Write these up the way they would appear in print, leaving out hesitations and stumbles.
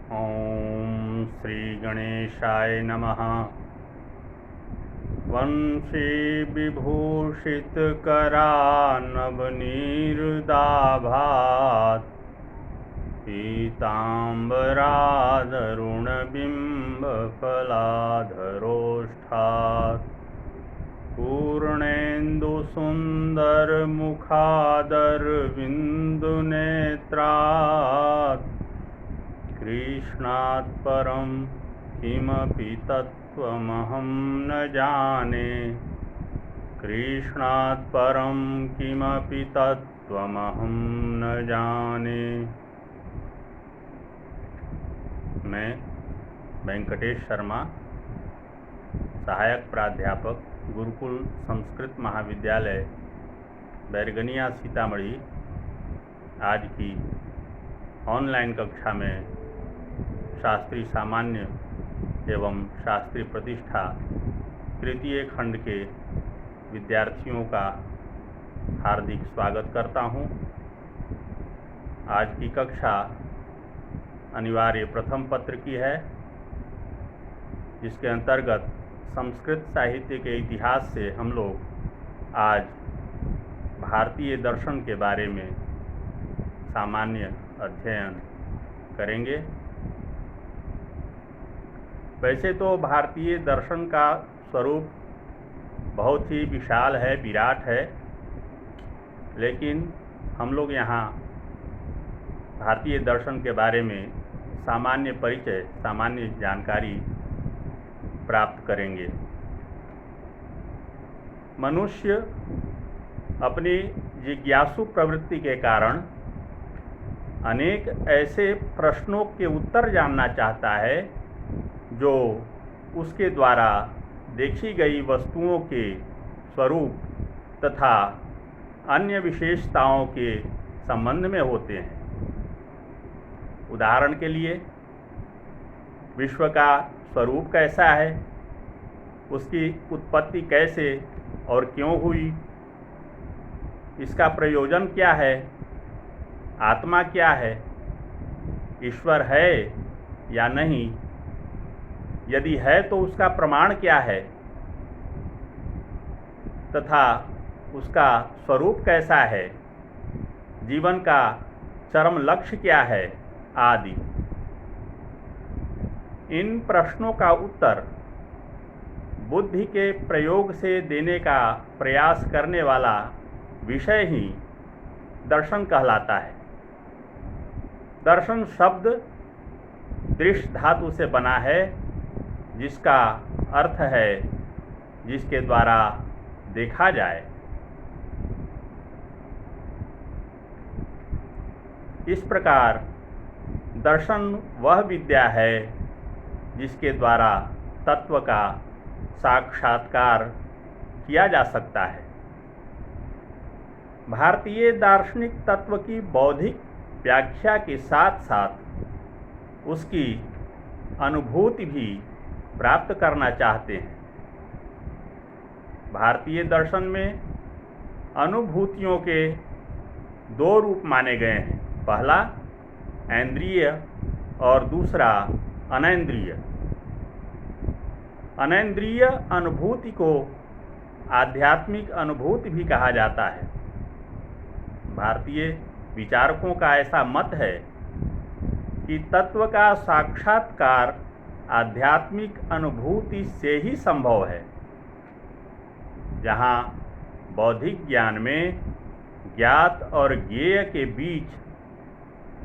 ॐ श्रीगणेशाय नमः। वंशी विभूषितकरानवनीरुदाभात् पीताम्बरादरुणबिम्बफलाधरोष्ठात् पूर्णेन्दुसुन्दरमुखादरविन्दुनेत्रात् कृष्णात् परं किमपि तत्त्वमहं न जाने। कृष्णात् परं किमपि तत्त्वमहं न जाने। मैं वेंकटेश शर्मा, सहायक प्राध्यापक, गुरुकुल संस्कृत महाविद्यालय, बैरगनिया, सीतामढ़ी, आज की ऑनलाइन कक्षा में शास्त्री सामान्य एवं शास्त्री प्रतिष्ठा तृतीय खंड के विद्यार्थियों का हार्दिक स्वागत करता हूं। आज की कक्षा अनिवार्य प्रथम पत्र की है, जिसके अंतर्गत संस्कृत साहित्य के इतिहास से हम लोग आज भारतीय दर्शन के बारे में सामान्य अध्ययन करेंगे। वैसे तो भारतीय दर्शन का स्वरूप बहुत ही विशाल है, विराट है, लेकिन हम लोग यहाँ भारतीय दर्शन के बारे में सामान्य परिचय, सामान्य जानकारी प्राप्त करेंगे। मनुष्य अपनी जिज्ञासु प्रवृत्ति के कारण अनेक ऐसे प्रश्नों के उत्तर जानना चाहता है जो उसके द्वारा देखी गई वस्तुओं के स्वरूप तथा अन्य विशेषताओं के संबंध में होते हैं। उदाहरण के लिए, विश्व का स्वरूप कैसा है, उसकी उत्पत्ति कैसे और क्यों हुई, इसका प्रयोजन क्या है, आत्मा क्या है, ईश्वर है या नहीं, यदि है तो उसका प्रमाण क्या है तथा उसका स्वरूप कैसा है, जीवन का चरम लक्ष्य क्या है आदि। इन प्रश्नों का उत्तर बुद्धि के प्रयोग से देने का प्रयास करने वाला विषय ही दर्शन कहलाता है। दर्शन शब्द दृश्य धातु से बना है, जिसका अर्थ है जिसके द्वारा देखा जाए। इस प्रकार दर्शन वह विद्या है जिसके द्वारा तत्व का साक्षात्कार किया जा सकता है। भारतीय दार्शनिक तत्व की बौद्धिक व्याख्या के साथ साथ उसकी अनुभूति भी प्राप्त करना चाहते हैं। भारतीय दर्शन में अनुभूतियों के दो रूप माने गए हैं, पहला ऐन्द्रिय और दूसरा अनैन्द्रिय। अनैन्द्रिय अनुभूति को आध्यात्मिक अनुभूति भी कहा जाता है। भारतीय विचारकों का ऐसा मत है कि तत्व का साक्षात्कार आध्यात्मिक अनुभूति से ही संभव है। जहाँ बौद्धिक ज्ञान में ज्ञात और ज्ञेय के बीच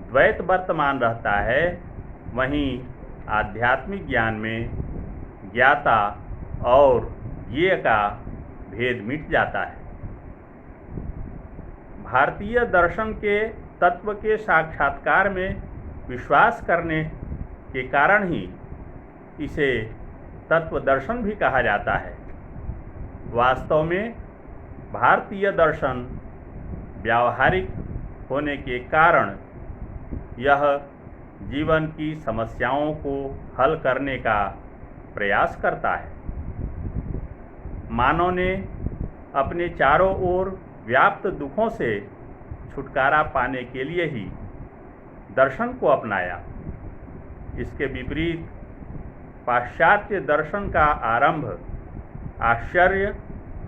द्वैत वर्तमान रहता है, वहीं आध्यात्मिक ज्ञान में ज्ञाता और ज्ञेय का भेद मिट जाता है। भारतीय दर्शन के तत्व के साक्षात्कार में विश्वास करने के कारण ही इसे तत्व दर्शन भी कहा जाता है। वास्तव में भारतीय दर्शन व्यावहारिक होने के कारण यह जीवन की समस्याओं को हल करने का प्रयास करता है। मानव ने अपने चारों ओर व्याप्त दुखों से छुटकारा पाने के लिए ही दर्शन को अपनाया। इसके विपरीत पाश्चात्य दर्शन का आरंभ आश्चर्य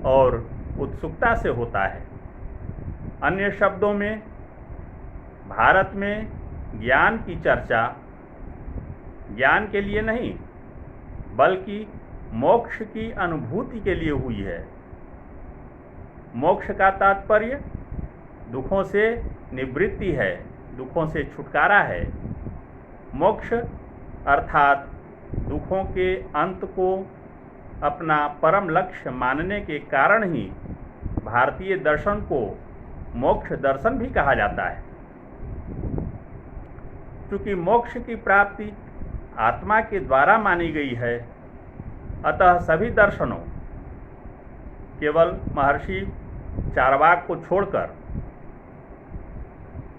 और उत्सुकता से होता है। अन्य शब्दों में, भारत में ज्ञान की चर्चा ज्ञान के लिए नहीं बल्कि मोक्ष की अनुभूति के लिए हुई है। मोक्ष का तात्पर्य दुखों से निवृत्ति है, दुखों से छुटकारा है। मोक्ष अर्थात दुखों के अंत को अपना परम लक्ष्य मानने के कारण ही भारतीय दर्शन को मोक्ष दर्शन भी कहा जाता है। क्योंकि मोक्ष की प्राप्ति आत्मा के द्वारा मानी गई है, अतः सभी दर्शनों, केवल महर्षि चार्वाक को छोड़कर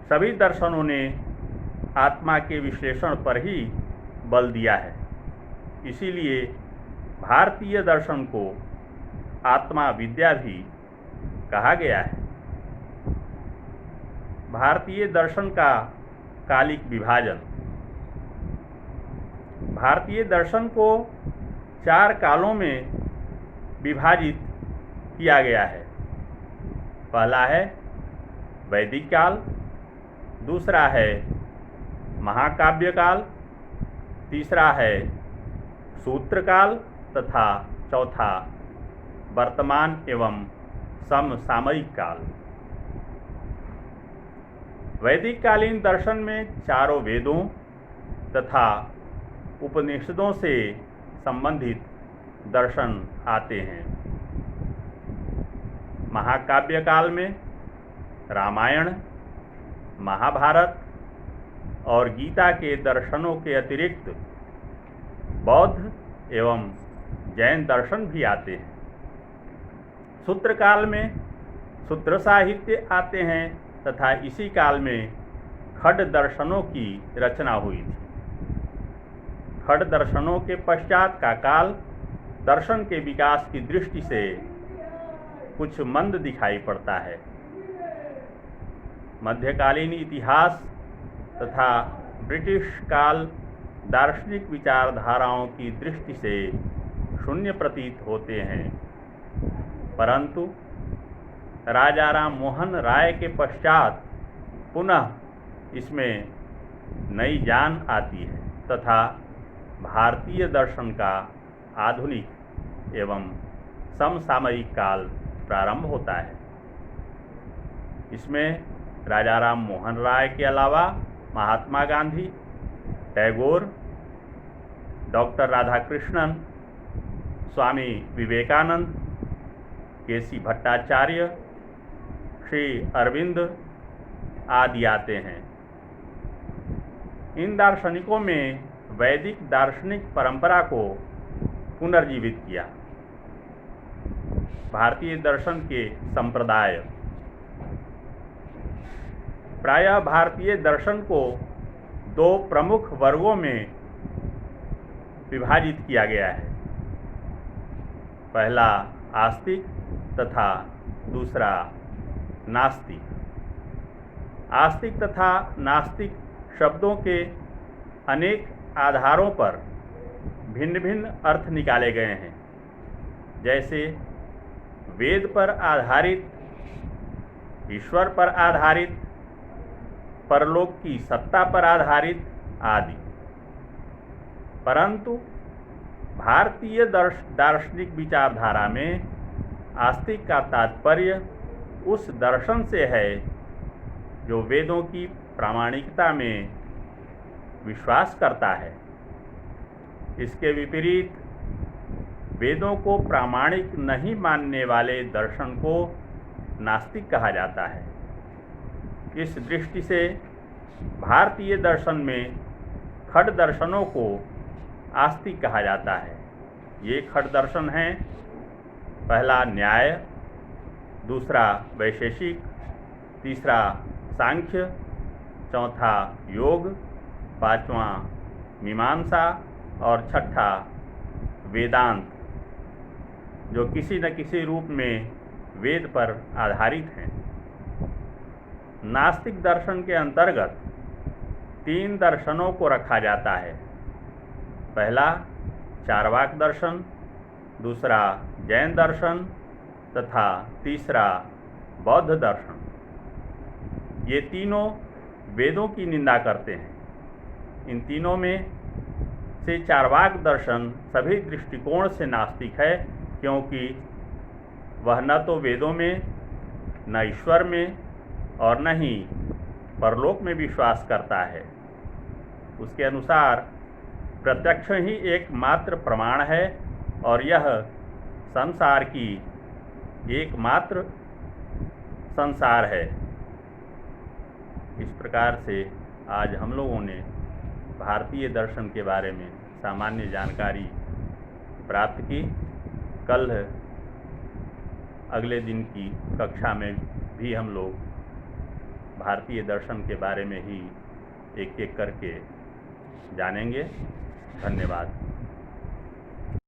सभी दर्शनों ने आत्मा के विश्लेषण पर ही बल दिया है। इसीलिए भारतीय दर्शन को आत्मा विद्या भी कहा गया है। भारतीय दर्शन का कालिक विभाजन। भारतीय दर्शन को 4 कालों में विभाजित किया गया है। पहला है वैदिक काल, दूसरा है महाकाव्य काल, तीसरा है सूत्र काल तथा चौथा वर्तमान एवं समसामयिक काल। वैदिक कालीन दर्शन में चारों वेदों तथा उपनिषदों से संबंधित दर्शन आते हैं। महाकाव्य काल में रामायण, महाभारत और गीता के दर्शनों के अतिरिक्त बौद्ध एवं जैन दर्शन भी आते हैं। सूत्र काल में सूत्र साहित्य आते हैं तथा इसी काल में खड दर्शनों की रचना हुई थी। खड दर्शनों के पश्चात का काल दर्शन के विकास की दृष्टि से कुछ मंद दिखाई पड़ता है। मध्यकालीन इतिहास तथा ब्रिटिश काल दार्शनिक विचारधाराओं की दृष्टि से शून्य प्रतीत होते हैं, परंतु राजा राम मोहन राय के पश्चात पुनः इसमें नई जान आती है तथा भारतीय दर्शन का आधुनिक एवं समसामयिक काल प्रारंभ होता है। इसमें राजा राम मोहन राय के अलावा महात्मा गांधी, टैगोर, डॉक्टर राधाकृष्णन, स्वामी विवेकानंद, केसी भट्टाचार्य, श्री अरविंद आदि आते हैं। इन दार्शनिकों में वैदिक दार्शनिक परंपरा को पुनर्जीवित किया। भारतीय दर्शन के संप्रदाय। प्रायः भारतीय दर्शन को 2 प्रमुख वर्गों में विभाजित किया गया है। पहला आस्तिक तथा दूसरा नास्तिक। आस्तिक तथा नास्तिक शब्दों के अनेक आधारों पर भिन्न भिन्न अर्थ निकाले गए हैं, जैसे वेद पर आधारित, ईश्वर पर आधारित, परलोक की सत्ता पर आधारित आदि। परंतु भारतीय दार्शनिक विचारधारा में आस्तिक का तात्पर्य उस दर्शन से है जो वेदों की प्रामाणिकता में विश्वास करता है। इसके विपरीत वेदों को प्रामाणिक नहीं मानने वाले दर्शन को नास्तिक कहा जाता है। इस दृष्टि से भारतीय दर्शन में खड दर्शनों को आस्तिक कहा जाता है। ये खड दर्शन हैं: पहला न्याय, दूसरा वैशेषिक, तीसरा सांख्य, चौथा योग, पांचवा मीमांसा और छठा वेदांत, जो किसी न किसी रूप में वेद पर आधारित हैं। नास्तिक दर्शन के अंतर्गत 3 दर्शनों को रखा जाता है: पहला चार्वाक दर्शन, दूसरा जैन दर्शन तथा तीसरा बौद्ध दर्शन। ये तीनों वेदों की निंदा करते हैं। इन तीनों में से चार्वाक दर्शन सभी दृष्टिकोण से नास्तिक है, क्योंकि वह न तो वेदों में, न ईश्वर में और न ही परलोक में विश्वास करता है। उसके अनुसार प्रत्यक्ष ही एकमात्र प्रमाण है और यह संसार की एकमात्र संसार है। इस प्रकार से आज हम लोगों ने भारतीय दर्शन के बारे में सामान्य जानकारी प्राप्त की। कल अगले दिन की कक्षा में भी हम लोग भारतीय दर्शन के बारे में ही एक एक करके जानेंगे। धन्यवाद।